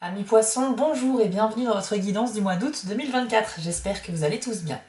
Amis poissons, bonjour et bienvenue dans votre guidance du mois d'août 2024. J'espère que vous allez tous bien.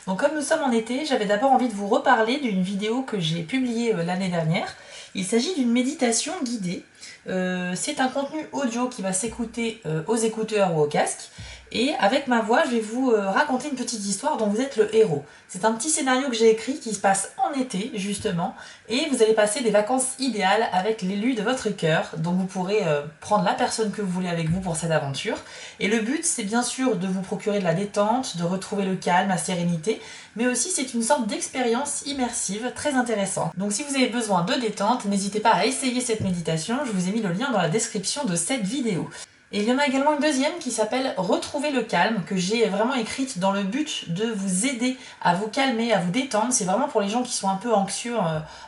Donc comme nous sommes en été, j'avais d'abord envie de vous reparler d'une vidéo que j'ai publiée l'année dernière. Il s'agit d'une méditation guidée. C'est un contenu audio qui va s'écouter aux écouteurs ou au casque. Et avec ma voix, je vais vous raconter une petite histoire dont vous êtes le héros. C'est un petit scénario que j'ai écrit qui se passe en été, justement, et vous allez passer des vacances idéales avec l'élu de votre cœur, donc vous pourrez prendre la personne que vous voulez avec vous pour cette aventure. Et le but, c'est bien sûr de vous procurer de la détente, de retrouver le calme, la sérénité, mais aussi c'est une sorte d'expérience immersive très intéressante. Donc si vous avez besoin de détente, n'hésitez pas à essayer cette méditation, je vous ai mis le lien dans la description de cette vidéo. Et il y en a également une deuxième qui s'appelle Retrouver le calme, que j'ai vraiment écrite dans le but de vous aider à vous calmer, à vous détendre. C'est vraiment pour les gens qui sont un peu anxieux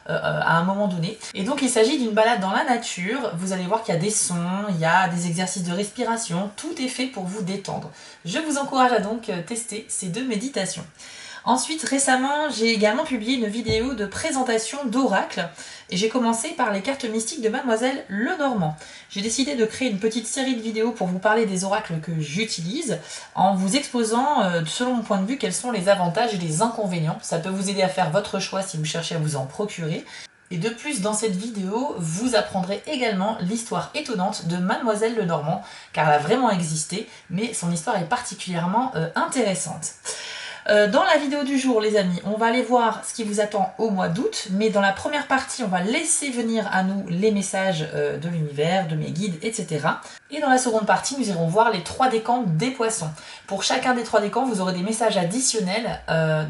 à un moment donné. Et donc il s'agit d'une balade dans la nature. Vous allez voir qu'il y a des sons, il y a des exercices de respiration. Tout est fait pour vous détendre. Je vous encourage à donc tester ces deux méditations. Ensuite, récemment, j'ai également publié une vidéo de présentation d'oracles et j'ai commencé par les cartes mystiques de Mademoiselle Lenormand. J'ai décidé de créer une petite série de vidéos pour vous parler des oracles que j'utilise en vous exposant, selon mon point de vue, quels sont les avantages et les inconvénients. Ça peut vous aider à faire votre choix si vous cherchez à vous en procurer. Et de plus, dans cette vidéo, vous apprendrez également l'histoire étonnante de Mademoiselle Lenormand, car elle a vraiment existé, mais son histoire est particulièrement intéressante. Dans la vidéo du jour, les amis, on va aller voir ce qui vous attend au mois d'août, mais dans la première partie, on va laisser venir à nous les messages de l'univers, de mes guides, etc. Et dans la seconde partie, nous irons voir les 3 décans des poissons. Pour chacun des 3 décans, vous aurez des messages additionnels,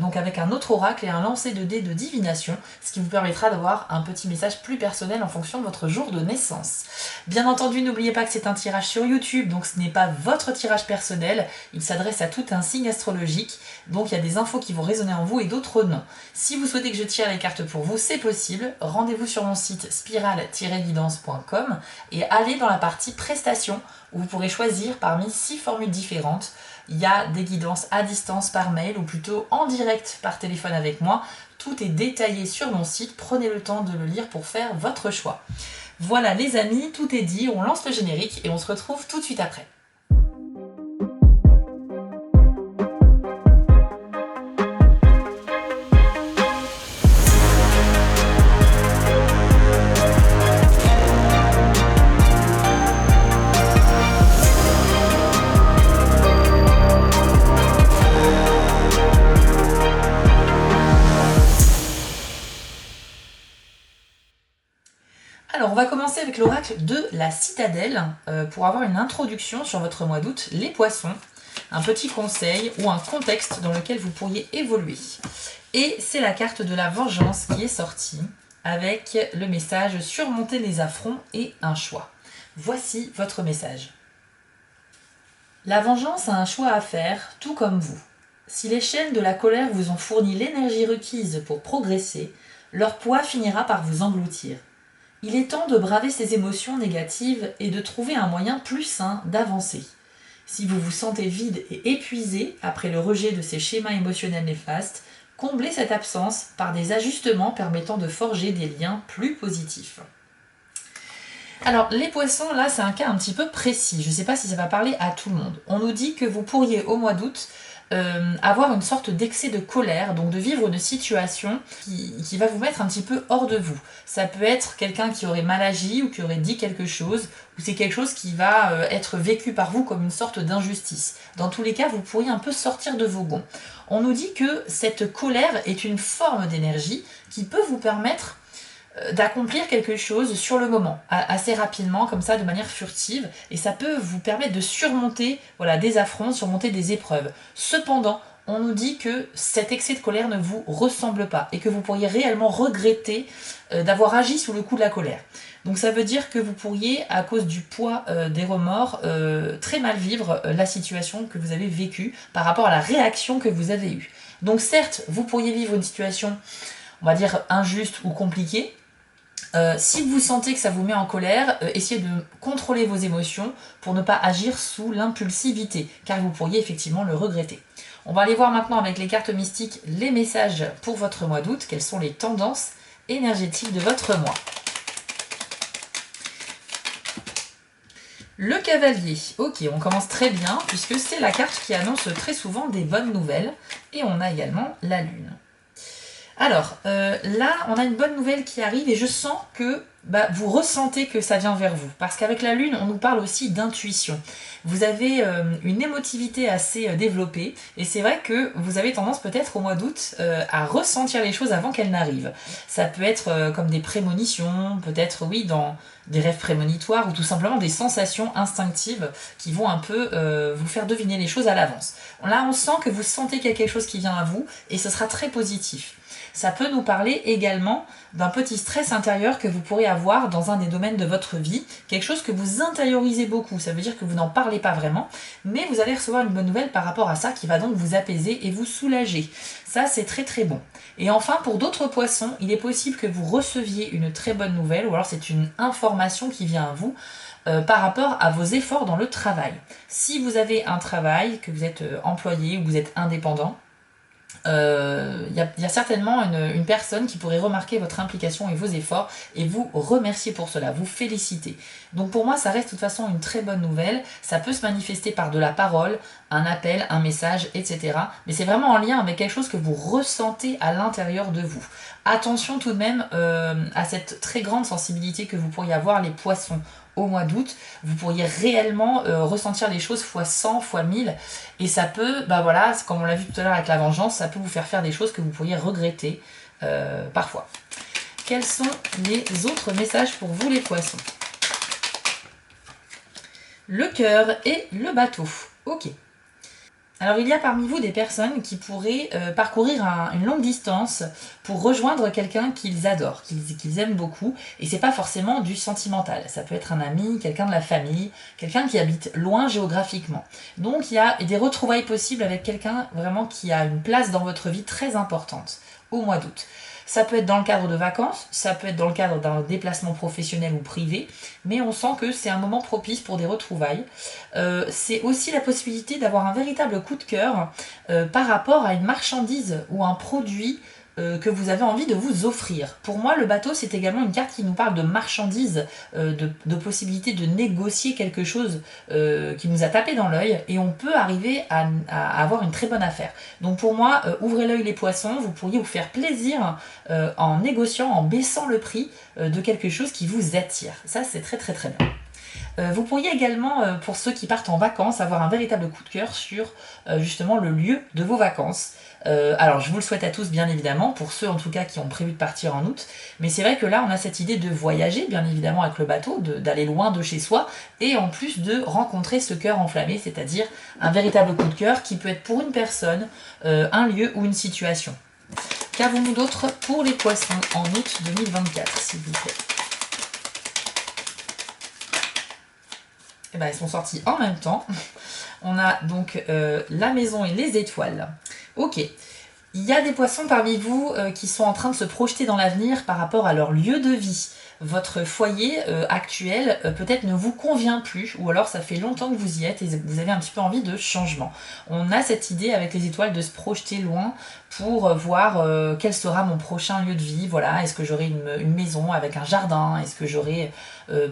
donc avec un autre oracle et un lancer de dés de divination, ce qui vous permettra d'avoir un petit message plus personnel en fonction de votre jour de naissance. Bien entendu, n'oubliez pas que c'est un tirage sur YouTube, donc ce n'est pas votre tirage personnel, il s'adresse à tout un signe astrologique, donc il y a des infos qui vont résonner en vous et d'autres non. Si vous souhaitez que je tire les cartes pour vous, c'est possible. Rendez-vous sur mon site spiral-guidance.com et allez dans la partie prestations où vous pourrez choisir parmi 6 formules différentes. Il y a des guidances à distance par mail ou plutôt en direct par téléphone avec moi. Tout est détaillé sur mon site. Prenez le temps de le lire pour faire votre choix. Voilà les amis, tout est dit. On lance le générique et on se retrouve tout de suite après. Alors on va commencer avec l'oracle de la citadelle pour avoir une introduction sur votre mois d'août, les poissons, un petit conseil ou un contexte dans lequel vous pourriez évoluer. Et c'est la carte de la vengeance qui est sortie avec le message surmonter les affronts et un choix. Voici votre message. La vengeance a un choix à faire, tout comme vous. Si les chaînes de la colère vous ont fourni l'énergie requise pour progresser, leur poids finira par vous engloutir. Il est temps de braver ces émotions négatives et de trouver un moyen plus sain d'avancer. Si vous vous sentez vide et épuisé après le rejet de ces schémas émotionnels néfastes, comblez cette absence par des ajustements permettant de forger des liens plus positifs. Alors les poissons, là c'est un cas un petit peu précis, je ne sais pas si ça va parler à tout le monde. On nous dit que vous pourriez au mois d'août avoir une sorte d'excès de colère, donc de vivre une situation qui va vous mettre un petit peu hors de vous. Ça peut être quelqu'un qui aurait mal agi ou qui aurait dit quelque chose, ou c'est quelque chose qui va être vécu par vous comme une sorte d'injustice. Dans tous les cas, vous pourriez un peu sortir de vos gonds. On nous dit que cette colère est une forme d'énergie qui peut vous permettre d'accomplir quelque chose sur le moment, assez rapidement, comme ça, de manière furtive, et ça peut vous permettre de surmonter des affronts, surmonter des épreuves. Cependant, on nous dit que cet excès de colère ne vous ressemble pas, et que vous pourriez réellement regretter d'avoir agi sous le coup de la colère. Donc ça veut dire que vous pourriez, à cause du poids des remords, très mal vivre la situation que vous avez vécue par rapport à la réaction que vous avez eue. Donc certes, vous pourriez vivre une situation, on va dire, injuste ou compliquée. Si vous sentez que ça vous met en colère, essayez de contrôler vos émotions pour ne pas agir sous l'impulsivité, car vous pourriez effectivement le regretter. On va aller voir maintenant avec les cartes mystiques les messages pour votre mois d'août, quelles sont les tendances énergétiques de votre mois. Le cavalier, ok, on commence très bien puisque c'est la carte qui annonce très souvent des bonnes nouvelles. Et on a également la lune. Alors, là, on a une bonne nouvelle qui arrive et je sens que vous ressentez que ça vient vers vous. Parce qu'avec la lune, on nous parle aussi d'intuition. Vous avez une émotivité assez développée et c'est vrai que vous avez tendance peut-être au mois d'août à ressentir les choses avant qu'elles n'arrivent. Ça peut être comme des prémonitions, peut-être oui, dans des rêves prémonitoires ou tout simplement des sensations instinctives qui vont un peu vous faire deviner les choses à l'avance. Là, on sent que vous sentez qu'il y a quelque chose qui vient à vous et ce sera très positif. Ça peut nous parler également d'un petit stress intérieur que vous pourrez avoir dans un des domaines de votre vie, quelque chose que vous intériorisez beaucoup, ça veut dire que vous n'en parlez pas vraiment, mais vous allez recevoir une bonne nouvelle par rapport à ça qui va donc vous apaiser et vous soulager. Ça, c'est très très bon. Et enfin, pour d'autres poissons, il est possible que vous receviez une très bonne nouvelle, ou alors c'est une information qui vient à vous, par rapport à vos efforts dans le travail. Si vous avez un travail, que vous êtes employé ou que vous êtes indépendant, y a certainement une personne qui pourrait remarquer votre implication et vos efforts et vous remercier pour cela, vous féliciter. Donc pour moi, ça reste de toute façon une très bonne nouvelle. Ça peut se manifester par de la parole, un appel, un message, etc. Mais c'est vraiment en lien avec quelque chose que vous ressentez à l'intérieur de vous. Attention tout de même à cette très grande sensibilité que vous pourriez avoir les poissons au mois d'août, vous pourriez réellement ressentir les choses fois 100, fois 1000 et ça peut, voilà, comme on l'a vu tout à l'heure avec la vengeance, ça peut vous faire faire des choses que vous pourriez regretter parfois. Quels sont les autres messages pour vous les poissons? Le cœur et le bateau. Ok. Alors il y a parmi vous des personnes qui pourraient parcourir une longue distance pour rejoindre quelqu'un qu'ils adorent, qu'ils aiment beaucoup, et c'est pas forcément du sentimental. Ça peut être un ami, quelqu'un de la famille, quelqu'un qui habite loin géographiquement. Donc il y a des retrouvailles possibles avec quelqu'un vraiment qui a une place dans votre vie très importante au mois d'août. Ça peut être dans le cadre de vacances, ça peut être dans le cadre d'un déplacement professionnel ou privé, mais on sent que c'est un moment propice pour des retrouvailles. C'est aussi la possibilité d'avoir un véritable coup de cœur par rapport à une marchandise ou un produit que vous avez envie de vous offrir. Pour moi, le bateau, c'est également une carte qui nous parle de marchandises, de possibilité de négocier quelque chose qui nous a tapé dans l'œil et on peut arriver à avoir une très bonne affaire. Donc pour moi, ouvrez l'œil les poissons, vous pourriez vous faire plaisir en négociant, en baissant le prix de quelque chose qui vous attire. Ça, c'est très très très bien. Vous pourriez également, pour ceux qui partent en vacances, avoir un véritable coup de cœur sur justement le lieu de vos vacances. Alors je vous le souhaite à tous bien évidemment, pour ceux en tout cas qui ont prévu de partir en août, mais c'est vrai que là on a cette idée de voyager bien évidemment avec le bateau, d'aller loin de chez soi, et en plus de rencontrer ce cœur enflammé, c'est-à-dire un véritable coup de cœur qui peut être pour une personne, un lieu ou une situation. Qu'avons-nous d'autre pour les poissons en août 2024, s'il vous plaît? Eh ben, elles sont sorties en même temps. On a donc la maison et les étoiles. Ok. Il y a des poissons parmi vous qui sont en train de se projeter dans l'avenir par rapport à leur lieu de vie. Votre foyer actuel peut-être ne vous convient plus, ou alors ça fait longtemps que vous y êtes et vous avez un petit peu envie de changement. On a cette idée avec les étoiles de se projeter loin pour voir quel sera mon prochain lieu de vie. Voilà, est-ce que j'aurai une maison avec un jardin? Est-ce que j'aurai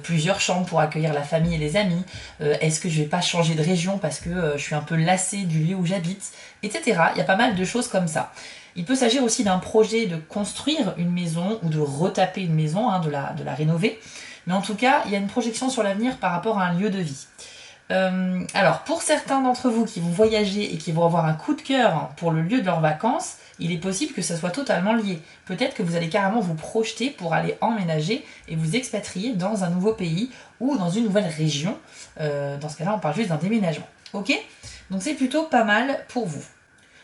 plusieurs chambres pour accueillir la famille et les amis? Est-ce que je vais pas changer de région parce que je suis un peu lassée du lieu où j'habite, etc. Il y a pas mal de choses comme ça. Il peut s'agir aussi d'un projet de construire une maison ou de retaper une maison, de la rénover. Mais en tout cas, il y a une projection sur l'avenir par rapport à un lieu de vie. Alors, pour certains d'entre vous qui vont voyager et qui vont avoir un coup de cœur pour le lieu de leurs vacances, il est possible que ça soit totalement lié. Peut-être que vous allez carrément vous projeter pour aller emménager et vous expatrier dans un nouveau pays ou dans une nouvelle région. Dans ce cas-là, on parle juste d'un déménagement. Ok? Donc c'est plutôt pas mal pour vous.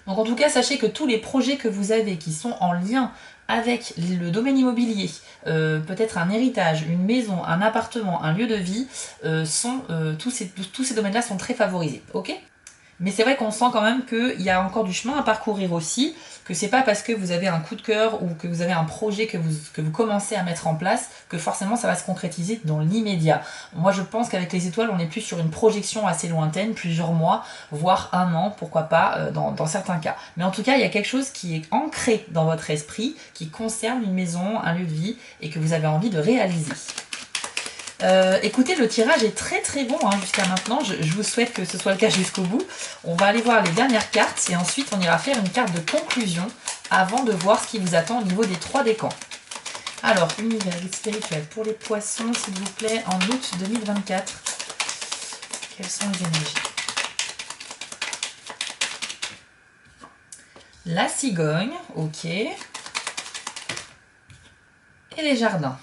Donc en tout cas, sachez que tous les projets que vous avez qui sont en lien avec le domaine immobilier, peut-être un héritage, une maison, un appartement, un lieu de vie, tous ces domaines-là sont très favorisés. Ok ? Mais c'est vrai qu'on sent quand même qu'il y a encore du chemin à parcourir aussi, que c'est pas parce que vous avez un coup de cœur ou que vous avez un projet que vous commencez à mettre en place que forcément ça va se concrétiser dans l'immédiat. Moi je pense qu'avec les étoiles on est plus sur une projection assez lointaine, plusieurs mois, voire un an, pourquoi pas, dans certains cas. Mais en tout cas il y a quelque chose qui est ancré dans votre esprit, qui concerne une maison, un lieu de vie et que vous avez envie de réaliser. Écoutez, le tirage est très très bon hein, jusqu'à maintenant. Je vous souhaite que ce soit le cas jusqu'au bout. On va aller voir les dernières cartes et ensuite on ira faire une carte de conclusion avant de voir ce qui vous attend au niveau des 3 décans. Alors, univers spirituel pour les poissons, s'il vous plaît, en août 2024. Quelles sont les énergies? La cigogne, ok. Et les jardins.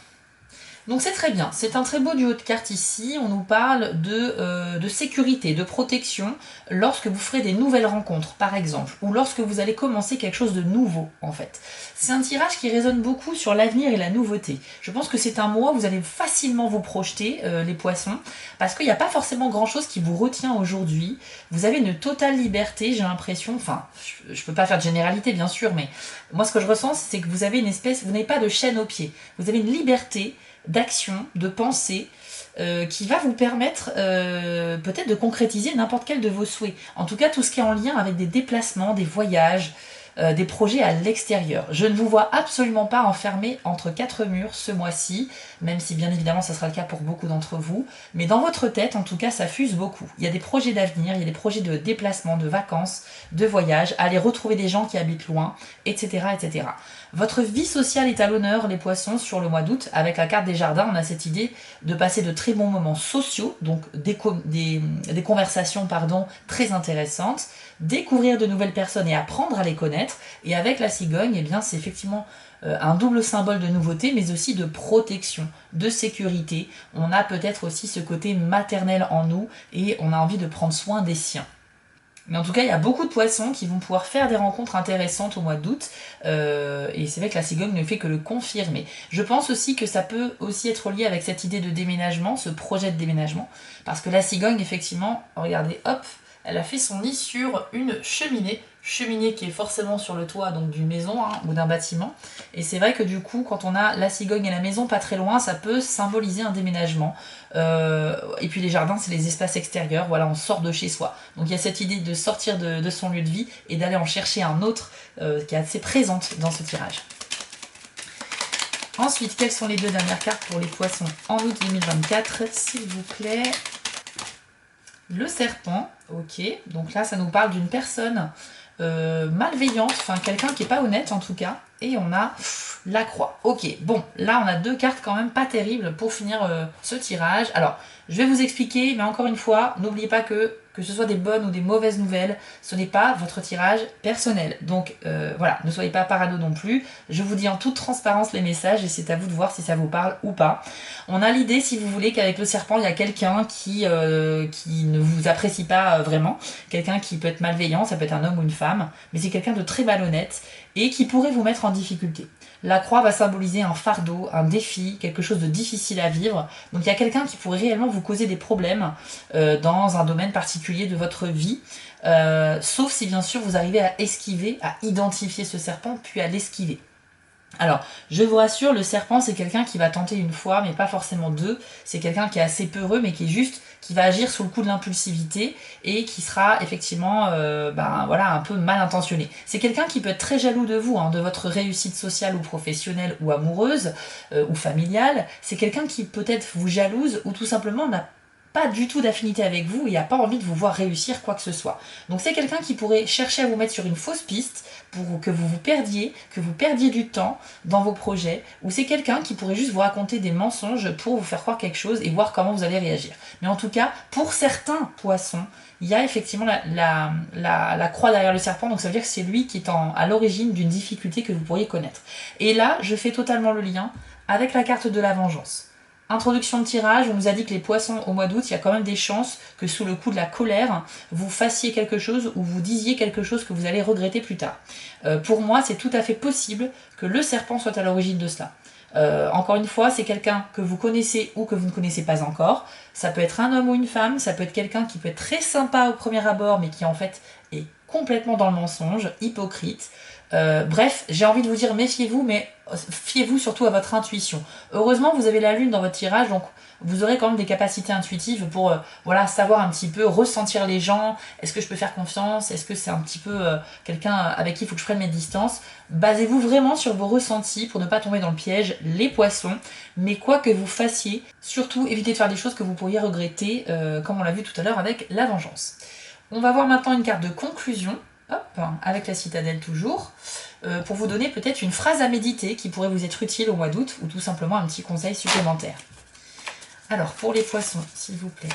Donc c'est très bien, c'est un très beau duo de cartes ici, on nous parle de sécurité, de protection lorsque vous ferez des nouvelles rencontres par exemple, ou lorsque vous allez commencer quelque chose de nouveau en fait. C'est un tirage qui résonne beaucoup sur l'avenir et la nouveauté. Je pense que c'est un mois où vous allez facilement vous projeter les poissons, parce qu'il n'y a pas forcément grand chose qui vous retient aujourd'hui, vous avez une totale liberté, j'ai l'impression, enfin je peux pas faire de généralité bien sûr, mais moi ce que je ressens c'est que vous avez une espèce, vous n'avez pas de chaîne au pied, vous avez une liberté d'action, de pensée, qui va vous permettre peut-être de concrétiser n'importe quel de vos souhaits. En tout cas, tout ce qui est en lien avec des déplacements, des voyages, des projets à l'extérieur. Je ne vous vois absolument pas enfermé entre 4 murs ce mois-ci, même si bien évidemment ça sera le cas pour beaucoup d'entre vous, mais dans votre tête, en tout cas, ça fuse beaucoup. Il y a des projets d'avenir, il y a des projets de déplacement, de vacances, de voyages, aller retrouver des gens qui habitent loin, etc., etc. Votre vie sociale est à l'honneur, les poissons, sur le mois d'août. Avec la carte des jardins, on a cette idée de passer de très bons moments sociaux, donc des conversations très intéressantes, découvrir de nouvelles personnes et apprendre à les connaître. Et avec la cigogne, eh bien, c'est effectivement un double symbole de nouveauté, mais aussi de protection, de sécurité. On a peut-être aussi ce côté maternel en nous et on a envie de prendre soin des siens. Mais en tout cas, il y a beaucoup de poissons qui vont pouvoir faire des rencontres intéressantes au mois d'août. Et c'est vrai que la cigogne ne fait que le confirmer. Je pense aussi que ça peut aussi être lié avec cette idée de déménagement, ce projet de déménagement. Parce que la cigogne, effectivement, regardez, hop, elle a fait son nid sur une cheminée. Cheminée qui est forcément sur le toit donc d'une maison hein, ou d'un bâtiment. Et c'est vrai que du coup, quand on a la cigogne et la maison pas très loin, ça peut symboliser un déménagement. Et puis les jardins, c'est les espaces extérieurs. Voilà, on sort de chez soi. Donc il y a cette idée de sortir de son lieu de vie et d'aller en chercher un autre qui est assez présente dans ce tirage. Ensuite, quelles sont les 2 dernières cartes pour les poissons en août 2024, s'il vous plaît? Le serpent, ok. Donc là, ça nous parle d'une personne malveillante, enfin quelqu'un qui n'est pas honnête en tout cas. Et on a la croix. Ok, bon, là on a 2 cartes quand même pas terribles pour finir ce tirage. Alors, je vais vous expliquer, mais encore une fois, n'oubliez pas que ce soit des bonnes ou des mauvaises nouvelles, ce n'est pas votre tirage personnel. Donc voilà, ne soyez pas parano non plus. Je vous dis en toute transparence les messages et c'est à vous de voir si ça vous parle ou pas. On a l'idée, si vous voulez, qu'avec le serpent, il y a quelqu'un qui ne vous apprécie pas vraiment. Quelqu'un qui peut être malveillant, ça peut être un homme ou une femme, mais c'est quelqu'un de très malhonnête et qui pourrait vous mettre en difficulté. La croix va symboliser un fardeau, un défi, quelque chose de difficile à vivre. Donc il y a quelqu'un qui pourrait réellement vous causer des problèmes dans un domaine particulier de votre vie. Sauf si bien sûr vous arrivez à esquiver, à identifier ce serpent, puis à l'esquiver. Alors, je vous rassure, le serpent c'est quelqu'un qui va tenter une fois, mais pas forcément 2. C'est quelqu'un qui est assez peureux, mais qui va agir sous le coup de l'impulsivité et qui sera effectivement un peu mal intentionné. C'est quelqu'un qui peut être très jaloux de vous, hein, de votre réussite sociale ou professionnelle ou amoureuse ou familiale. C'est quelqu'un qui peut-être vous jalouse ou tout simplement n'a pas du tout d'affinité avec vous et n'a pas envie de vous voir réussir quoi que ce soit. Donc c'est quelqu'un qui pourrait chercher à vous mettre sur une fausse piste pour que vous perdiez du temps dans vos projets, ou c'est quelqu'un qui pourrait juste vous raconter des mensonges pour vous faire croire quelque chose et voir comment vous allez réagir. Mais en tout cas, pour certains poissons, il y a effectivement la croix derrière le serpent, donc ça veut dire que c'est lui qui est à l'origine d'une difficulté que vous pourriez connaître. Et là, je fais totalement le lien avec la carte de la vengeance. Introduction de tirage, on nous a dit que les poissons au mois d'août, il y a quand même des chances que sous le coup de la colère, vous fassiez quelque chose ou vous disiez quelque chose que vous allez regretter plus tard. Pour moi, c'est tout à fait possible que le serpent soit à l'origine de cela. Encore une fois, c'est quelqu'un que vous connaissez ou que vous ne connaissez pas encore. Ça peut être un homme ou une femme, ça peut être quelqu'un qui peut être très sympa au premier abord, mais qui en fait est complètement dans le mensonge, hypocrite. Bref, j'ai envie de vous dire méfiez-vous, mais fiez-vous surtout à votre intuition. Heureusement, vous avez la lune dans votre tirage, donc vous aurez quand même des capacités intuitives pour voilà, savoir un petit peu, ressentir les gens. Est-ce que je peux faire confiance? Est-ce que c'est un petit peu quelqu'un avec qui il faut que je prenne mes distances? Basez-vous vraiment sur vos ressentis pour ne pas tomber dans le piège, les poissons. Mais quoi que vous fassiez, surtout évitez de faire des choses que vous pourriez regretter, comme on l'a vu tout à l'heure avec la vengeance. On va voir maintenant une carte de conclusion. Hop, avec la citadelle toujours, pour vous donner peut-être une phrase à méditer qui pourrait vous être utile au mois d'août, ou tout simplement un petit conseil supplémentaire. Alors, pour les poissons, s'il vous plaît.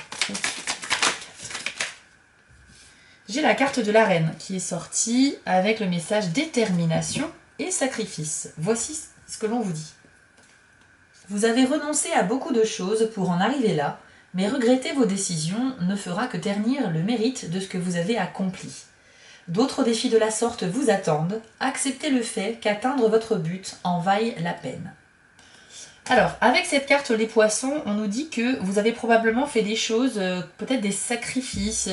J'ai la carte de la reine qui est sortie avec le message détermination et sacrifice. Voici ce que l'on vous dit. Vous avez renoncé à beaucoup de choses pour en arriver là, mais regretter vos décisions ne fera que ternir le mérite de ce que vous avez accompli. D'autres défis de la sorte vous attendent. Acceptez le fait qu'atteindre votre but en vaille la peine. Alors, avec cette carte les poissons, on nous dit que vous avez probablement fait des choses, peut-être des sacrifices,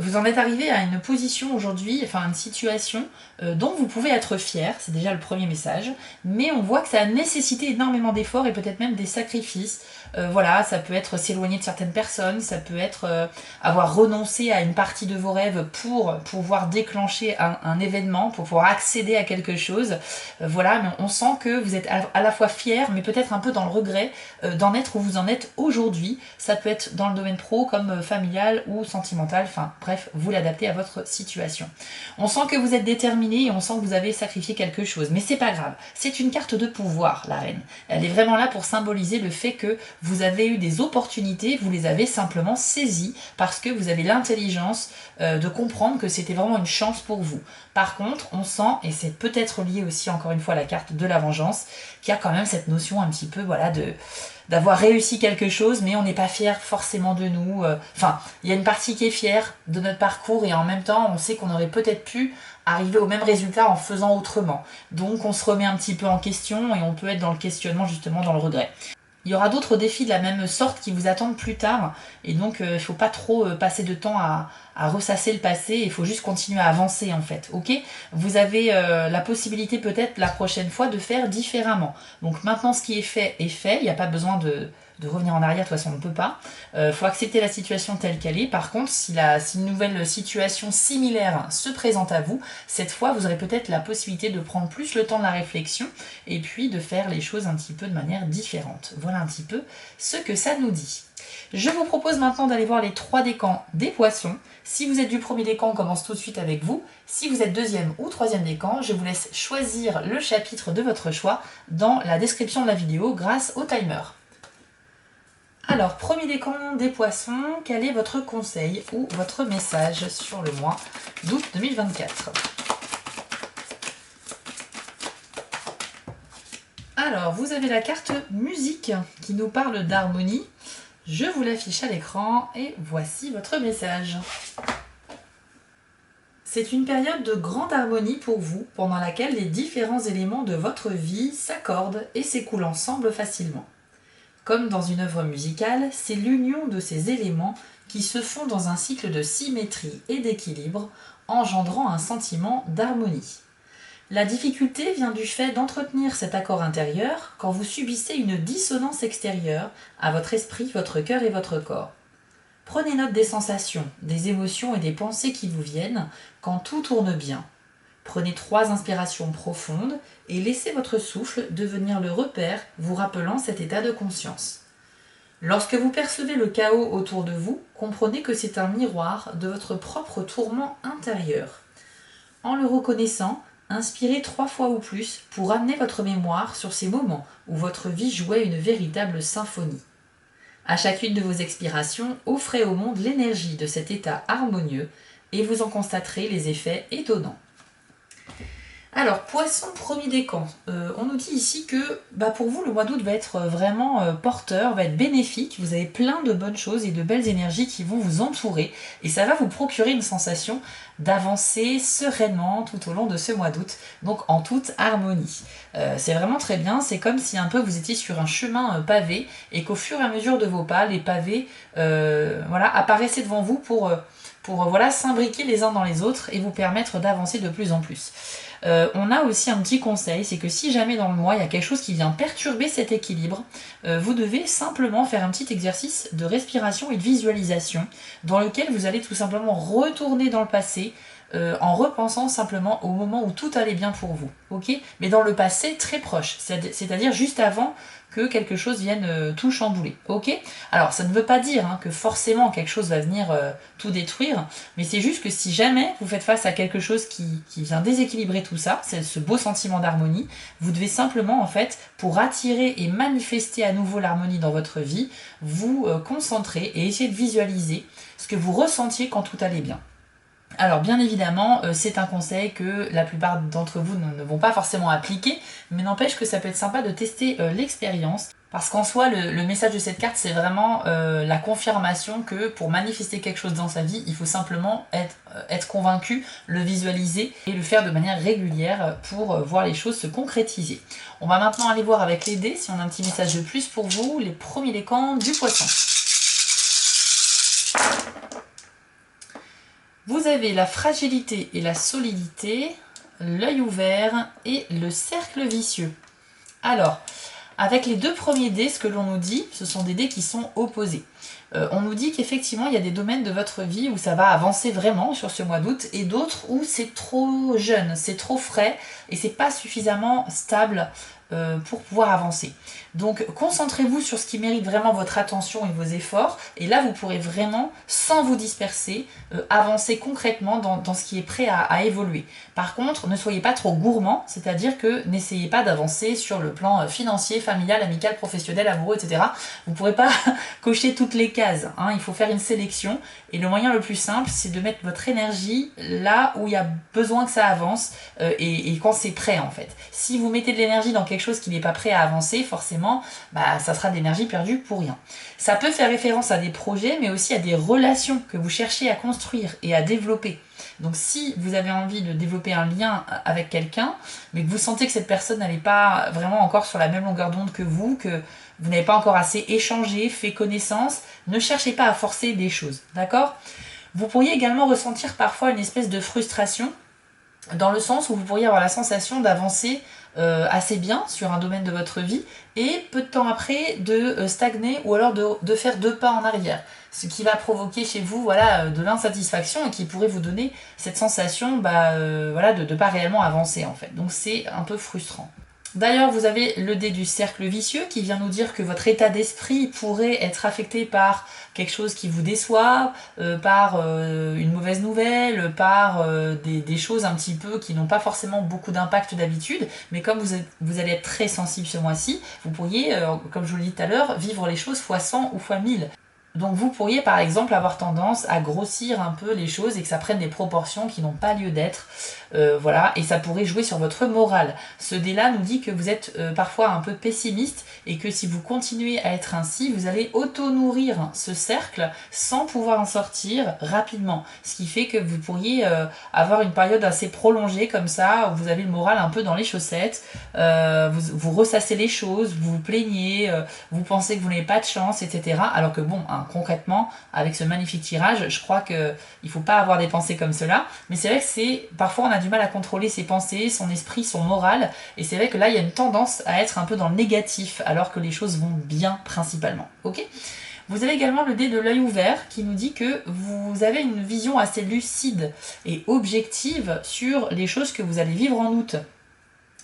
vous en êtes arrivé à une position aujourd'hui, enfin une situation dont vous pouvez être fier, c'est déjà le premier message, mais on voit que ça a nécessité énormément d'efforts et peut-être même des sacrifices. Voilà, ça peut être s'éloigner de certaines personnes, ça peut être avoir renoncé à une partie de vos rêves pour pouvoir déclencher un événement, pour pouvoir accéder à quelque chose. Voilà, mais on sent que vous êtes à la fois fier, mais peut-être un peu dans le regret d'en être où vous en êtes aujourd'hui. Ça peut être dans le domaine pro comme familial ou sentimental, enfin bref, vous l'adaptez à votre situation. On sent que vous êtes déterminé et on sent que vous avez sacrifié quelque chose, mais c'est pas grave. C'est une carte de pouvoir, la reine. Elle est vraiment là pour symboliser le fait que vous avez eu des opportunités, vous les avez simplement saisies parce que vous avez l'intelligence de comprendre que c'était vraiment une chance pour vous. Par contre, on sent, et c'est peut-être lié aussi encore une fois à la carte de la vengeance, qu'il y a quand même cette notion un petit peu voilà, d'avoir réussi quelque chose, mais on n'est pas fier forcément de nous. Enfin, il y a une partie qui est fière de notre parcours et en même temps, on sait qu'on aurait peut-être pu arriver au même résultat en faisant autrement. Donc, on se remet un petit peu en question et on peut être dans le questionnement, justement, dans le regret. Il y aura d'autres défis de la même sorte qui vous attendent plus tard et donc il ne faut pas trop passer de temps à ressasser le passé, il faut juste continuer à avancer en fait, ok? Vous avez la possibilité peut-être la prochaine fois de faire différemment. Donc maintenant ce qui est fait, il n'y a pas besoin de revenir en arrière, de toute façon on ne peut pas. Faut accepter la situation telle qu'elle est. Par contre, si une nouvelle situation similaire se présente à vous, cette fois vous aurez peut-être la possibilité de prendre plus le temps de la réflexion et puis de faire les choses un petit peu de manière différente. Voilà un petit peu ce que ça nous dit. Je vous propose maintenant d'aller voir les 3 décans des poissons. Si vous êtes du premier décan, on commence tout de suite avec vous. Si vous êtes deuxième ou troisième décan, je vous laisse choisir le chapitre de votre choix dans la description de la vidéo grâce au timer. Alors, premier décan des poissons, quel est votre conseil ou votre message sur le mois d'août 2024? Alors, vous avez la carte musique qui nous parle d'harmonie. Je vous l'affiche à l'écran et voici votre message. C'est une période de grande harmonie pour vous, pendant laquelle les différents éléments de votre vie s'accordent et s'écoulent ensemble facilement. Comme dans une œuvre musicale, c'est l'union de ces éléments qui se font dans un cycle de symétrie et d'équilibre, engendrant un sentiment d'harmonie. La difficulté vient du fait d'entretenir cet accord intérieur quand vous subissez une dissonance extérieure à votre esprit, votre cœur et votre corps. Prenez note des sensations, des émotions et des pensées qui vous viennent quand tout tourne bien. Prenez 3 inspirations profondes et laissez votre souffle devenir le repère vous rappelant cet état de conscience. Lorsque vous percevez le chaos autour de vous, comprenez que c'est un miroir de votre propre tourment intérieur. En le reconnaissant, inspirez 3 fois ou plus pour amener votre mémoire sur ces moments où votre vie jouait une véritable symphonie. À chacune de vos expirations, offrez au monde l'énergie de cet état harmonieux et vous en constaterez les effets étonnants. Alors, poisson, premier décan. On nous dit ici que pour vous, le mois d'août va être vraiment porteur, va être bénéfique. Vous avez plein de bonnes choses et de belles énergies qui vont vous entourer. Et ça va vous procurer une sensation d'avancer sereinement tout au long de ce mois d'août. Donc en toute harmonie. C'est vraiment très bien. C'est comme si un peu vous étiez sur un chemin pavé et qu'au fur et à mesure de vos pas, les pavés apparaissaient devant vous pour s'imbriquer les uns dans les autres et vous permettre d'avancer de plus en plus. On a aussi un petit conseil, c'est que si jamais dans le mois il y a quelque chose qui vient perturber cet équilibre, vous devez simplement faire un petit exercice de respiration et de visualisation dans lequel vous allez tout simplement retourner dans le passé en repensant simplement au moment où tout allait bien pour vous, ok? Mais dans le passé très proche, c'est-à-dire juste avant que quelque chose vienne tout chambouler, ok? Alors ça ne veut pas dire que forcément quelque chose va venir tout détruire, mais c'est juste que si jamais vous faites face à quelque chose qui vient déséquilibrer tout ça, c'est ce beau sentiment d'harmonie, vous devez simplement en fait, pour attirer et manifester à nouveau l'harmonie dans votre vie, vous concentrer et essayer de visualiser ce que vous ressentiez quand tout allait bien. Alors bien évidemment, c'est un conseil que la plupart d'entre vous ne vont pas forcément appliquer, mais n'empêche que ça peut être sympa de tester l'expérience. Parce qu'en soi, le message de cette carte, c'est vraiment la confirmation que pour manifester quelque chose dans sa vie, il faut simplement être convaincu, le visualiser et le faire de manière régulière pour voir les choses se concrétiser. On va maintenant aller voir avec les dés si on a un petit message de plus pour vous, les premiers décans du poisson. Vous avez la fragilité et la solidité, l'œil ouvert et le cercle vicieux. Alors, avec les deux premiers dés, ce que l'on nous dit, ce sont des dés qui sont opposés. On nous dit qu'effectivement, il y a des domaines de votre vie où ça va avancer vraiment sur ce mois d'août et d'autres où c'est trop jeune, c'est trop frais et c'est pas suffisamment stable pour pouvoir avancer. Donc concentrez-vous sur ce qui mérite vraiment votre attention et vos efforts et là vous pourrez vraiment, sans vous disperser, avancer concrètement dans ce qui est prêt à évoluer. Par contre, ne soyez pas trop gourmand, c'est-à-dire que n'essayez pas d'avancer sur le plan financier, familial, amical, professionnel, amoureux, etc. Vous ne pourrez pas cocher toutes les cases, il faut faire une sélection et le moyen le plus simple c'est de mettre votre énergie là où il y a besoin que ça avance et quand c'est prêt en fait. Si vous mettez de l'énergie dans quelque chose qui n'est pas prêt à avancer, forcément ça sera de l'énergie perdue pour rien. Ça peut faire référence à des projets mais aussi à des relations que vous cherchez à construire et à développer. Donc si vous avez envie de développer un lien avec quelqu'un, mais que vous sentez que cette personne n'est pas vraiment encore sur la même longueur d'onde que vous n'avez pas encore assez échangé, fait connaissance, ne cherchez pas à forcer des choses, d'accord? Vous pourriez également ressentir parfois une espèce de frustration, dans le sens où vous pourriez avoir la sensation d'avancer assez bien sur un domaine de votre vie et peu de temps après de stagner ou alors de faire deux pas en arrière. Ce qui va provoquer chez vous de l'insatisfaction et qui pourrait vous donner cette sensation de ne pas réellement avancer en fait. Donc c'est un peu frustrant. D'ailleurs, vous avez le dé du cercle vicieux qui vient nous dire que votre état d'esprit pourrait être affecté par quelque chose qui vous déçoit, par une mauvaise nouvelle, par des choses un petit peu qui n'ont pas forcément beaucoup d'impact d'habitude, mais comme vous allez être très sensible ce mois-ci, vous pourriez, comme je vous l'ai dit tout à l'heure, vivre les choses fois 100 ou fois 1000. Donc vous pourriez par exemple avoir tendance à grossir un peu les choses et que ça prenne des proportions qui n'ont pas lieu d'être, et ça pourrait jouer sur votre morale. Ce dé-là nous dit que vous êtes parfois un peu pessimiste et que si vous continuez à être ainsi, vous allez auto-nourrir ce cercle sans pouvoir en sortir rapidement. Ce qui fait que vous pourriez avoir une période assez prolongée comme ça, où vous avez le moral un peu dans les chaussettes, vous ressassez les choses, vous vous plaignez, vous pensez que vous n'avez pas de chance, etc. Alors que concrètement, avec ce magnifique tirage, je crois qu'il ne faut pas avoir des pensées comme cela, mais c'est vrai que parfois on a du mal à contrôler ses pensées, son esprit, son moral, et c'est vrai que là il y a une tendance à être un peu dans le négatif, alors que les choses vont bien principalement. Ok ? Vous avez également le dé de l'œil ouvert qui nous dit que vous avez une vision assez lucide et objective sur les choses que vous allez vivre en août.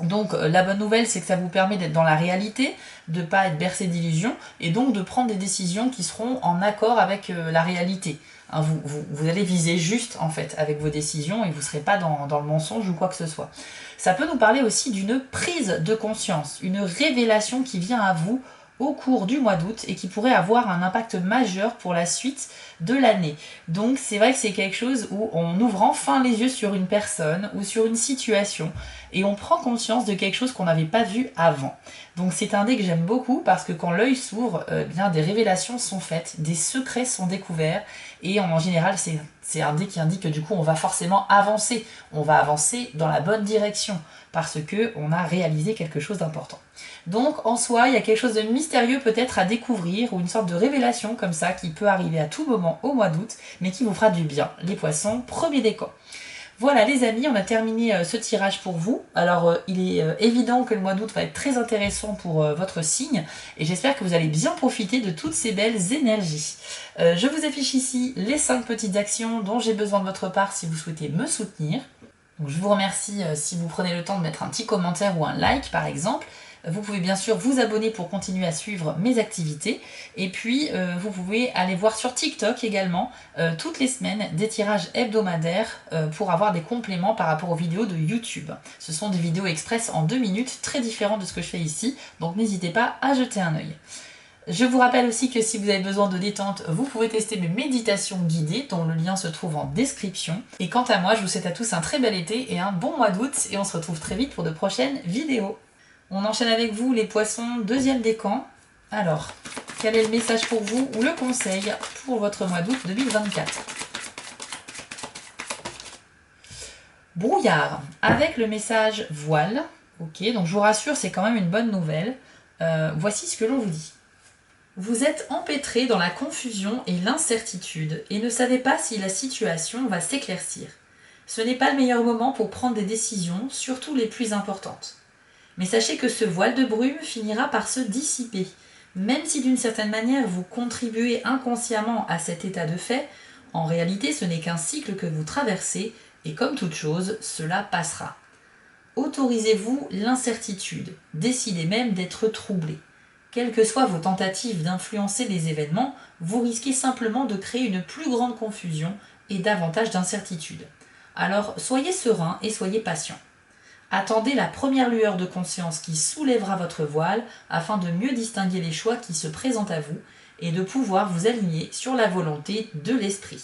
Donc la bonne nouvelle c'est que ça vous permet d'être dans la réalité, de ne pas être bercé d'illusions et donc de prendre des décisions qui seront en accord avec la réalité. Vous allez viser juste en fait avec vos décisions et vous ne serez pas dans le mensonge ou quoi que ce soit. Ça peut nous parler aussi d'une prise de conscience, une révélation qui vient à vous au cours du mois d'août et qui pourrait avoir un impact majeur pour la suite de l'année. Donc c'est vrai que c'est quelque chose où on ouvre enfin les yeux sur une personne ou sur une situation et on prend conscience de quelque chose qu'on n'avait pas vu avant. Donc c'est un dé que j'aime beaucoup parce que quand l'œil s'ouvre, bien des révélations sont faites, des secrets sont découverts et en général c'est un dé qui indique que du coup on va forcément avancer, on va avancer dans la bonne direction parce que on a réalisé quelque chose d'important. Donc en soi, il y a quelque chose de mystérieux peut-être à découvrir ou une sorte de révélation comme ça qui peut arriver à tout moment au mois d'août, mais qui vous fera du bien. Les poissons, premier décan. Voilà les amis, on a terminé ce tirage pour vous. Alors il est évident que le mois d'août va être très intéressant pour votre signe et j'espère que vous allez bien profiter de toutes ces belles énergies. Je vous affiche ici les 5 petites actions dont j'ai besoin de votre part si vous souhaitez me soutenir. Donc, je vous remercie si vous prenez le temps de mettre un petit commentaire ou un like par exemple. Vous pouvez bien sûr vous abonner pour continuer à suivre mes activités. Et puis, vous pouvez aller voir sur TikTok également, toutes les semaines, des tirages hebdomadaires pour avoir des compléments par rapport aux vidéos de YouTube. Ce sont des vidéos express en 2 minutes, très différentes de ce que je fais ici. Donc n'hésitez pas à jeter un œil. Je vous rappelle aussi que si vous avez besoin de détente, vous pouvez tester mes méditations guidées, dont le lien se trouve en description. Et quant à moi, je vous souhaite à tous un très bel été et un bon mois d'août. Et on se retrouve très vite pour de prochaines vidéos. On enchaîne avec vous les poissons, deuxième décan. Alors, quel est le message pour vous ou le conseil pour votre mois d'août 2024? Brouillard, avec le message voile. Ok, donc je vous rassure, c'est quand même une bonne nouvelle. Voici ce que l'on vous dit. Vous êtes empêtré dans la confusion et l'incertitude et ne savez pas si la situation va s'éclaircir. Ce n'est pas le meilleur moment pour prendre des décisions, surtout les plus importantes. Mais sachez que ce voile de brume finira par se dissiper. Même si d'une certaine manière vous contribuez inconsciemment à cet état de fait, en réalité ce n'est qu'un cycle que vous traversez et comme toute chose, cela passera. Autorisez-vous l'incertitude, décidez même d'être troublé. Quelles que soient vos tentatives d'influencer les événements, vous risquez simplement de créer une plus grande confusion et davantage d'incertitude. Alors soyez serein et soyez patient. Attendez la première lueur de conscience qui soulèvera votre voile afin de mieux distinguer les choix qui se présentent à vous et de pouvoir vous aligner sur la volonté de l'esprit.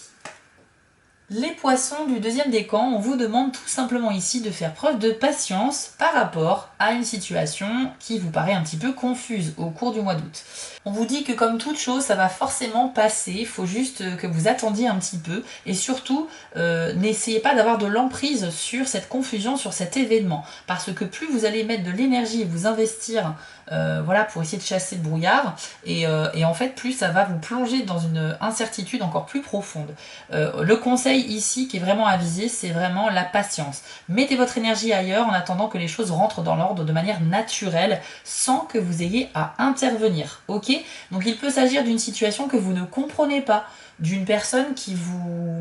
Les poissons du deuxième décan, on vous demande tout simplement ici de faire preuve de patience par rapport à une situation qui vous paraît un petit peu confuse au cours du mois d'août. On vous dit que comme toute chose, ça va forcément passer, il faut juste que vous attendiez un petit peu et surtout, n'essayez pas d'avoir de l'emprise sur cette confusion, sur cet événement. Parce que plus vous allez mettre de l'énergie et vous investir voilà, pour essayer de chasser le brouillard, et en fait, plus ça va vous plonger dans une incertitude encore plus profonde. Le conseil ici qui est vraiment avisé, c'est vraiment la patience. Mettez votre énergie ailleurs en attendant que les choses rentrent dans l'ordre de manière naturelle sans que vous ayez à intervenir. Ok? Donc il peut s'agir d'une situation que vous ne comprenez pas, d'une personne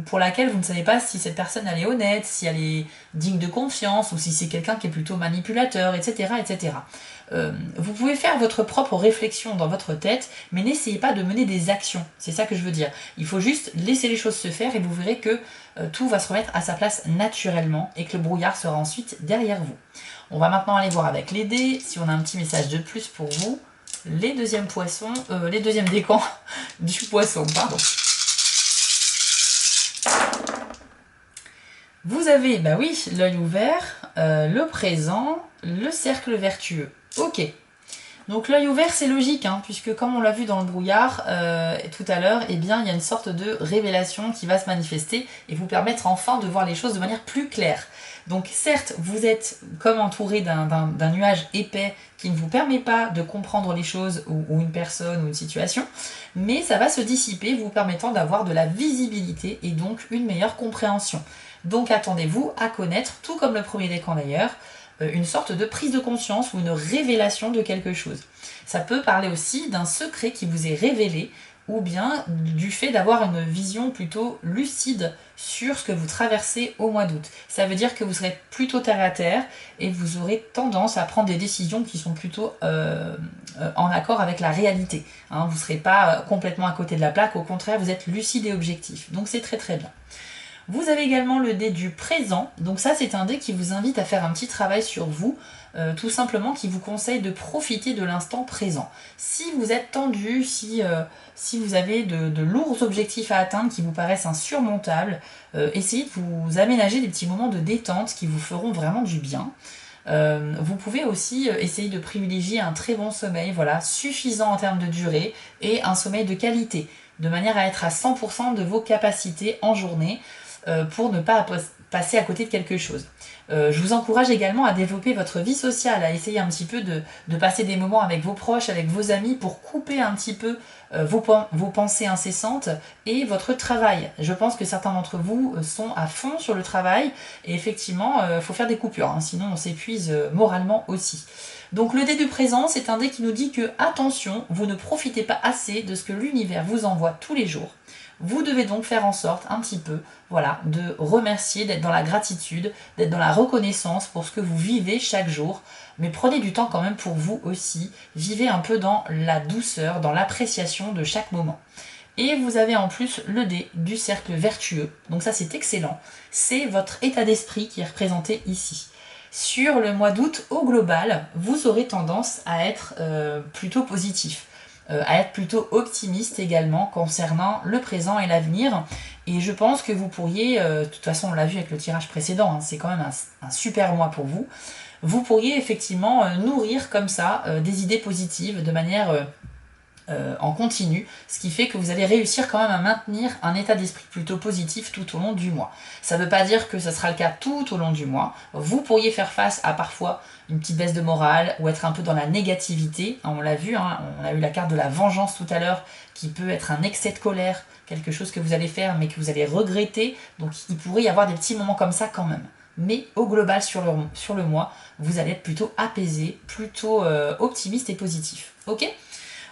pour laquelle vous ne savez pas si cette personne elle est honnête, si elle est digne de confiance ou si c'est quelqu'un qui est plutôt manipulateur, etc. etc. Vous pouvez faire votre propre réflexion dans votre tête, mais n'essayez pas de mener des actions, c'est ça que je veux dire. Il faut juste laisser les choses se faire et vous verrez que tout va se remettre à sa place naturellement et que le brouillard sera ensuite derrière vous. On va maintenant aller voir avec les dés, si on a un petit message de plus pour vous. Les deuxièmes décans du poisson, pardon. Vous avez, bah oui, l'œil ouvert, le présent, le cercle vertueux. Ok. Donc l'œil ouvert c'est logique, hein, puisque comme on l'a vu dans le brouillard tout à l'heure, eh bien il y a une sorte de révélation qui va se manifester et vous permettre enfin de voir les choses de manière plus claire. Donc certes, vous êtes comme entouré d'un nuage épais qui ne vous permet pas de comprendre les choses ou une personne ou une situation, mais ça va se dissiper, vous permettant d'avoir de la visibilité et donc une meilleure compréhension. Donc attendez-vous à connaître, tout comme le premier décan d'ailleurs, une sorte de prise de conscience ou une révélation de quelque chose. Ça peut parler aussi d'un secret qui vous est révélé ou bien du fait d'avoir une vision plutôt lucide sur ce que vous traversez au mois d'août. Ça veut dire que vous serez plutôt terre à terre et vous aurez tendance à prendre des décisions qui sont plutôt en accord avec la réalité. Hein, vous ne serez pas complètement à côté de la plaque, au contraire vous êtes lucide et objectif. Donc c'est très très bien. Vous avez également le dé du présent, donc ça c'est un dé qui vous invite à faire un petit travail sur vous, tout simplement qui vous conseille de profiter de l'instant présent. Si vous êtes tendu, si vous avez de lourds objectifs à atteindre qui vous paraissent insurmontables, essayez de vous aménager des petits moments de détente qui vous feront vraiment du bien. Vous pouvez aussi essayer de privilégier un très bon sommeil, voilà, suffisant en termes de durée et un sommeil de qualité, de manière à être à 100% de vos capacités en journée pour ne pas passer à côté de quelque chose. Je vous encourage également à développer votre vie sociale, à essayer un petit peu de passer des moments avec vos proches, avec vos amis, pour couper un petit peu vos pensées incessantes et votre travail. Je pense que certains d'entre vous sont à fond sur le travail et effectivement, il faut faire des coupures, hein, sinon on s'épuise moralement aussi. Donc le dé du présent, c'est un dé qui nous dit que, attention, vous ne profitez pas assez de ce que l'univers vous envoie tous les jours. Vous devez donc faire en sorte un petit peu, voilà, de remercier, d'être dans la gratitude, d'être dans la reconnaissance pour ce que vous vivez chaque jour. Mais prenez du temps quand même pour vous aussi. Vivez un peu dans la douceur, dans l'appréciation de chaque moment. Et vous avez en plus le dé du cercle vertueux. Donc ça, c'est excellent. C'est votre état d'esprit qui est représenté ici. Sur le mois d'août, au global, vous aurez tendance à être plutôt positif. À être plutôt optimiste également concernant le présent et l'avenir. Et je pense que vous pourriez, de toute façon on l'a vu avec le tirage précédent, hein, c'est quand même un super mois pour vous, vous pourriez effectivement nourrir comme ça des idées positives de manière en continu, ce qui fait que vous allez réussir quand même à maintenir un état d'esprit plutôt positif tout au long du mois. Ça ne veut pas dire que ce sera le cas tout au long du mois. Vous pourriez faire face à parfois une petite baisse de morale ou être un peu dans la négativité. On l'a vu, hein, on a eu la carte de la vengeance tout à l'heure qui peut être un excès de colère, quelque chose que vous allez faire mais que vous allez regretter. Donc il pourrait y avoir des petits moments comme ça quand même. Mais au global sur le mois, vous allez être plutôt apaisé, plutôt optimiste et positif. Ok ?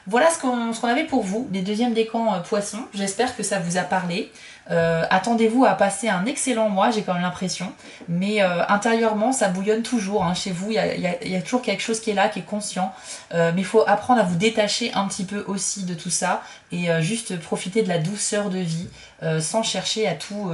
Voilà ce qu'on avait pour vous, les deuxièmes décans poissons. J'espère que ça vous a parlé. Attendez-vous à passer un excellent mois, j'ai quand même l'impression. Mais intérieurement, ça bouillonne toujours. Hein, chez vous, il y a toujours quelque chose qui est là, qui est conscient. Mais il faut apprendre à vous détacher un petit peu aussi de tout ça. Et juste profiter de la douceur de vie, sans chercher à tout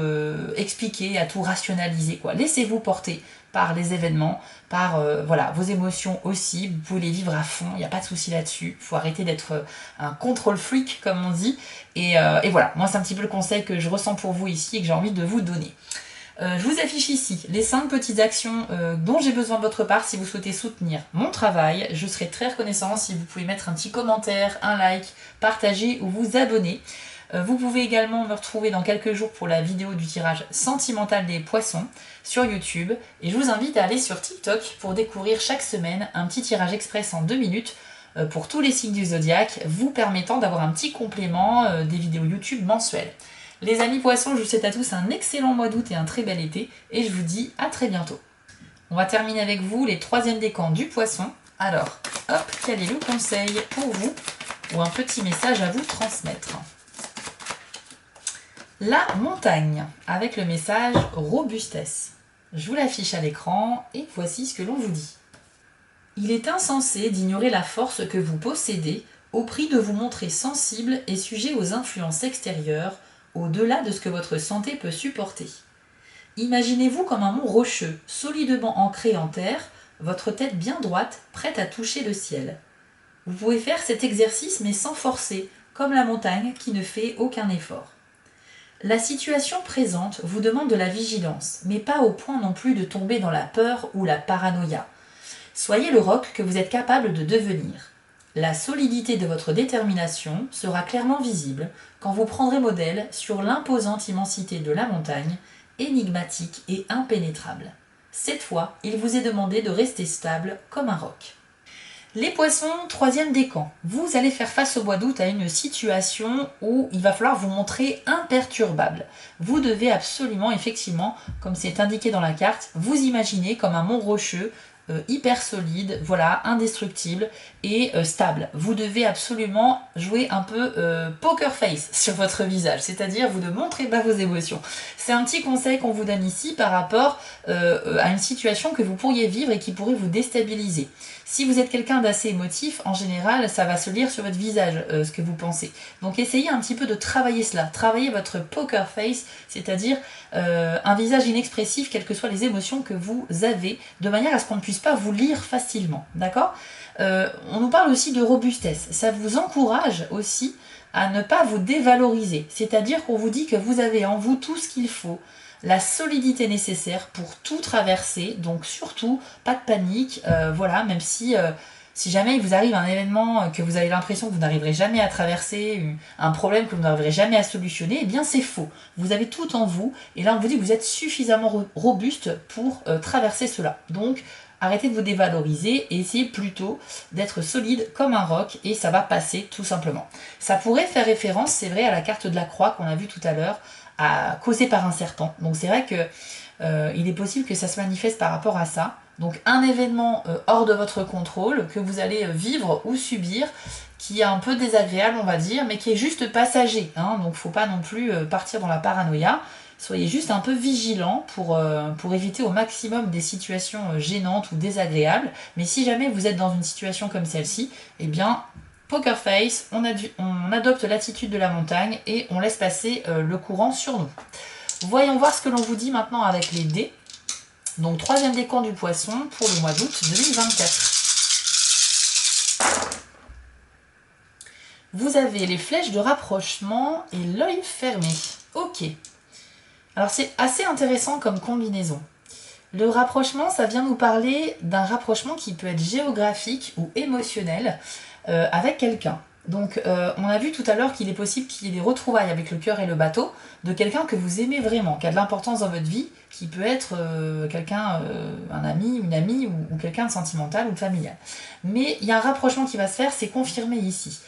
expliquer, à tout rationaliser, quoi. Laissez-vous porter par les événements, par voilà, vos émotions aussi, vous pouvez les vivre à fond, il n'y a pas de souci là-dessus, il faut arrêter d'être un control freak comme on dit, et voilà, moi c'est un petit peu le conseil que je ressens pour vous ici et que j'ai envie de vous donner. Je vous affiche ici les 5 petites actions dont j'ai besoin de votre part si vous souhaitez soutenir mon travail. Je serai très reconnaissante si vous pouvez mettre un petit commentaire, un like, partager ou vous abonner. Vous pouvez également me retrouver dans quelques jours pour la vidéo du tirage sentimental des poissons sur YouTube. Et je vous invite à aller sur TikTok pour découvrir chaque semaine un petit tirage express en 2 minutes pour tous les signes du zodiaque, vous permettant d'avoir un petit complément des vidéos YouTube mensuelles. Les amis poissons, je vous souhaite à tous un excellent mois d'août et un très bel été. Et je vous dis à très bientôt. On va terminer avec vous les 3e décans du poisson. Alors, hop, quel est le conseil pour vous ou un petit message à vous transmettre ? La montagne, avec le message robustesse. Je vous l'affiche à l'écran et voici ce que l'on vous dit. Il est insensé d'ignorer la force que vous possédez au prix de vous montrer sensible et sujet aux influences extérieures, au-delà de ce que votre santé peut supporter. Imaginez-vous comme un mont rocheux, solidement ancré en terre, votre tête bien droite, prête à toucher le ciel. Vous pouvez faire cet exercice mais sans forcer, comme la montagne qui ne fait aucun effort. La situation présente vous demande de la vigilance, mais pas au point non plus de tomber dans la peur ou la paranoïa. Soyez le roc que vous êtes capable de devenir. La solidité de votre détermination sera clairement visible quand vous prendrez modèle sur l'imposante immensité de la montagne, énigmatique et impénétrable. Cette fois, il vous est demandé de rester stable comme un roc. Les poissons, 3e décan. Vous allez faire face au mois d'août à une situation où il va falloir vous montrer imperturbable. Vous devez absolument, effectivement, comme c'est indiqué dans la carte, vous imaginer comme un mont rocheux, hyper solide, voilà, indestructible et stable. Vous devez absolument jouer un peu poker face sur votre visage, c'est-à-dire vous ne montrez pas vos émotions. C'est un petit conseil qu'on vous donne ici par rapport à une situation que vous pourriez vivre et qui pourrait vous déstabiliser. Si vous êtes quelqu'un d'assez émotif, en général, ça va se lire sur votre visage, ce que vous pensez. Donc essayez un petit peu de travailler cela. Travaillez votre poker face, c'est-à-dire un visage inexpressif, quelles que soient les émotions que vous avez, de manière à ce qu'on ne puisse pas vous lire facilement. D'accord ? On nous parle aussi de robustesse. Ça vous encourage aussi à ne pas vous dévaloriser. C'est-à-dire qu'on vous dit que vous avez en vous tout ce qu'il faut, la solidité nécessaire pour tout traverser, donc surtout pas de panique, voilà, même si jamais il vous arrive un événement que vous avez l'impression que vous n'arriverez jamais à traverser, un problème que vous n'arriverez jamais à solutionner, eh bien c'est faux. Vous avez tout en vous, et là on vous dit que vous êtes suffisamment robuste pour traverser cela. Donc arrêtez de vous dévaloriser et essayez plutôt d'être solide comme un roc et ça va passer tout simplement. Ça pourrait faire référence, c'est vrai, à la carte de la croix qu'on a vue tout à l'heure, causée par un serpent. Donc c'est vrai que il est possible que ça se manifeste par rapport à ça. Donc un événement hors de votre contrôle que vous allez vivre ou subir, qui est un peu désagréable on va dire, mais qui est juste passager. Hein, donc faut pas non plus partir dans la paranoïa. Soyez juste un peu vigilant pour éviter au maximum des situations gênantes ou désagréables. Mais si jamais vous êtes dans une situation comme celle-ci, eh bien poker face, on adopte l'attitude de la montagne et on laisse passer le courant sur nous. Voyons voir ce que l'on vous dit maintenant avec les dés. Donc troisième décan du poisson pour le mois d'août 2024. Vous avez les flèches de rapprochement et l'œil fermé. Ok. Alors c'est assez intéressant comme combinaison. Le rapprochement, ça vient nous parler d'un rapprochement qui peut être géographique ou émotionnel avec quelqu'un. Donc on a vu tout à l'heure qu'il est possible qu'il y ait des retrouvailles avec le cœur et le bateau de quelqu'un que vous aimez vraiment, qui a de l'importance dans votre vie, qui peut être quelqu'un, un ami, une amie ou quelqu'un de sentimental ou de familial. Mais il y a un rapprochement qui va se faire, c'est confirmé ici.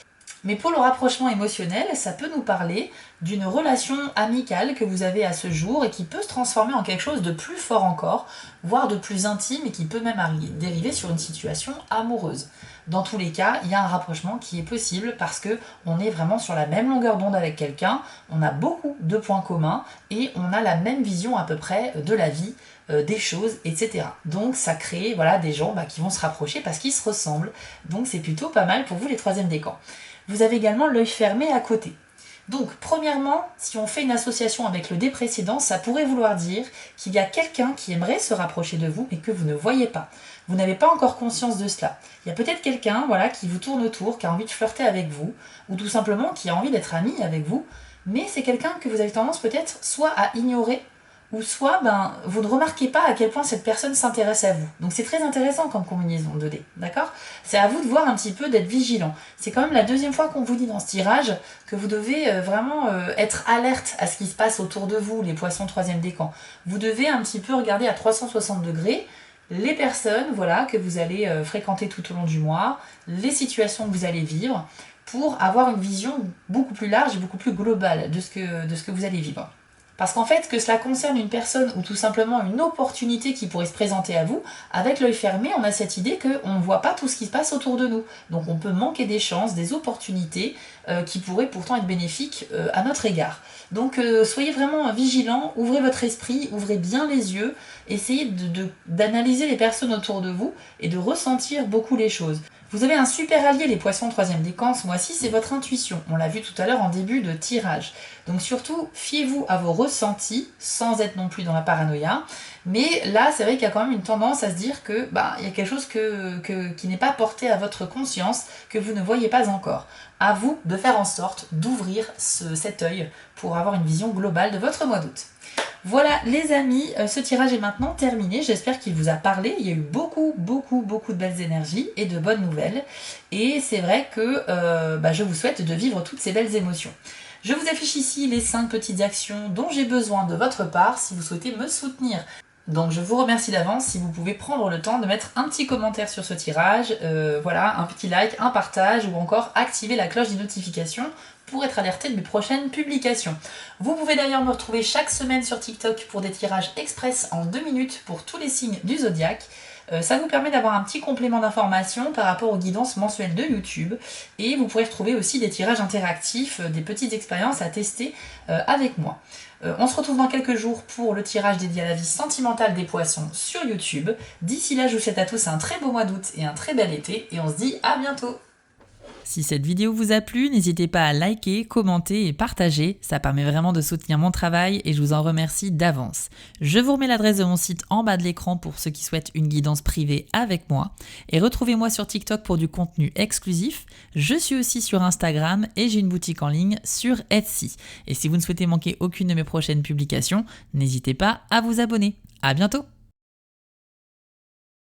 Mais pour le rapprochement émotionnel, ça peut nous parler d'une relation amicale que vous avez à ce jour et qui peut se transformer en quelque chose de plus fort encore, voire de plus intime et qui peut même dériver sur une situation amoureuse. Dans tous les cas, il y a un rapprochement qui est possible parce que on est vraiment sur la même longueur d'onde avec quelqu'un, on a beaucoup de points communs et on a la même vision à peu près de la vie, des choses, etc. Donc ça crée voilà, des gens qui vont se rapprocher parce qu'ils se ressemblent. Donc c'est plutôt pas mal pour vous les troisièmes décans. Vous avez également l'œil fermé à côté. Donc, premièrement, si on fait une association avec le dé précédent, ça pourrait vouloir dire qu'il y a quelqu'un qui aimerait se rapprocher de vous, mais que vous ne voyez pas. Vous n'avez pas encore conscience de cela. Il y a peut-être quelqu'un qui vous tourne autour, qui a envie de flirter avec vous, ou tout simplement qui a envie d'être ami avec vous, mais c'est quelqu'un que vous avez tendance peut-être soit à ignorer, ou soit vous ne remarquez pas à quel point cette personne s'intéresse à vous. Donc c'est très intéressant comme combinaison de dés, d'accord? C'est à vous de voir un petit peu, d'être vigilant. C'est quand même la deuxième fois qu'on vous dit dans ce tirage que vous devez vraiment être alerte à ce qui se passe autour de vous, les poissons troisième décan. Vous devez un petit peu regarder à 360 degrés les personnes que vous allez fréquenter tout au long du mois, les situations que vous allez vivre, pour avoir une vision beaucoup plus large et beaucoup plus globale de ce que vous allez vivre. Parce qu'en fait, que cela concerne une personne ou tout simplement une opportunité qui pourrait se présenter à vous, avec l'œil fermé, on a cette idée qu'on ne voit pas tout ce qui se passe autour de nous. Donc on peut manquer des chances, des opportunités qui pourraient pourtant être bénéfiques à notre égard. Donc soyez vraiment vigilants, ouvrez votre esprit, ouvrez bien les yeux, essayez d'analyser les personnes autour de vous et de ressentir beaucoup les choses. Vous avez un super allié, les poissons troisième décan, ce mois-ci, c'est votre intuition. On l'a vu tout à l'heure en début de tirage. Donc surtout, fiez-vous à vos ressentis, sans être non plus dans la paranoïa. Mais là, c'est vrai qu'il y a quand même une tendance à se dire que il y a quelque chose qui n'est pas porté à votre conscience, que vous ne voyez pas encore. À vous de faire en sorte d'ouvrir cet œil pour avoir une vision globale de votre mois d'août. Voilà les amis, ce tirage est maintenant terminé, j'espère qu'il vous a parlé, il y a eu beaucoup de belles énergies et de bonnes nouvelles, et c'est vrai que je vous souhaite de vivre toutes ces belles émotions. Je vous affiche ici les 5 petites actions dont j'ai besoin de votre part si vous souhaitez me soutenir. Donc je vous remercie d'avance si vous pouvez prendre le temps de mettre un petit commentaire sur ce tirage, un petit like, un partage ou encore activer la cloche des notifications pour être alerté de mes prochaines publications. Vous pouvez d'ailleurs me retrouver chaque semaine sur TikTok pour des tirages express en 2 minutes pour tous les signes du zodiaque. Ça vous permet d'avoir un petit complément d'information par rapport aux guidances mensuelles de YouTube et vous pourrez retrouver aussi des tirages interactifs, des petites expériences à tester avec moi. On se retrouve dans quelques jours pour le tirage dédié à la vie sentimentale des poissons sur YouTube. D'ici là, je vous souhaite à tous un très beau mois d'août et un très bel été et on se dit à bientôt. Si cette vidéo vous a plu, n'hésitez pas à liker, commenter et partager, ça permet vraiment de soutenir mon travail et je vous en remercie d'avance. Je vous remets l'adresse de mon site en bas de l'écran pour ceux qui souhaitent une guidance privée avec moi et retrouvez-moi sur TikTok pour du contenu exclusif. Je suis aussi sur Instagram et j'ai une boutique en ligne sur Etsy. Et si vous ne souhaitez manquer aucune de mes prochaines publications, n'hésitez pas à vous abonner. À bientôt!